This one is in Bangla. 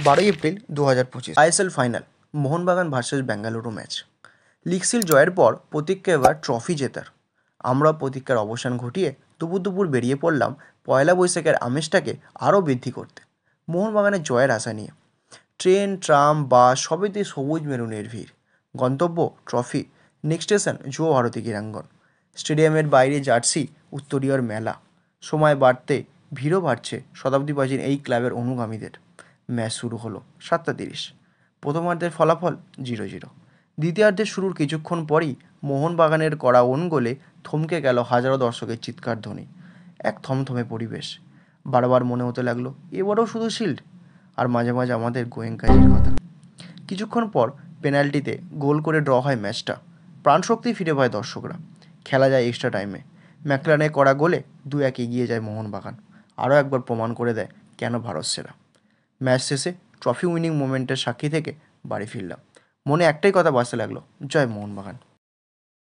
12 April 2025 ISL final Mohun Bagan versus Bengaluru match. League seal জয়ের পর প্রতীক্ষা এবার ট্রফি জেতার। আমরা প্রতীক্ষার অবসান ঘটিয়ে দুপুর বেরিয়ে পড়লাম পয়লা বৈশাখের আমেজটাকে আরও বৃদ্ধি করতে মোহনবাগানের জয়ের আশা নিয়ে। ট্রেন, ট্রাম, বাস সবেতে সবুজ মেরুনের ভিড়। গন্তব্য ট্রফি। নেক্সট স্টেশন যুব ভারতী ক্রীড়াঙ্গন। স্টেডিয়ামের বাইরে জার্সি উত্তরীয়র মেলা। সময় বাড়তে ভিড়ও বাড়ছে শতাব্দী প্রাচীন এই ক্লাবের অনুগামীদের। ম্যাচ শুরু হলো 7:30। প্রথমার্ধের ফলাফল 0-0। দ্বিতীয়ার্ধের শুরুর কিছুক্ষণ পরই মোহনবাগানের করা ওন গোলে থমকে গেল হাজারো দর্শকের চিৎকার ধ্বনি। এক থমথমে পরিবেশ। বারবার মনে হতে লাগলো এবারও শুধু শিল্ড। আর মাঝে মাঝে আমাদের গোয়েঙ্কাজির কথা। কিছুক্ষণ পর পেনাল্টিতে গোল করে ড্র হয় ম্যাচটা। প্রাণশক্তি ফিরে পায় দর্শকরা। খেলা যায় এক্সট্রা টাইমে। ম্যাকলারেনের করা গোলে 2-1 এগিয়ে যায় মোহনবাগান। আরও একবার প্রমাণ করে দেয় কেন ভারত সেরা। ম্যাচ শেষে ট্রফি উইনিং মোমেন্টের সাক্ষী থেকে বাড়ি ফিরলাম। মনে একটাই কথা বাজতে লাগলো, জয় মোহনবাগান।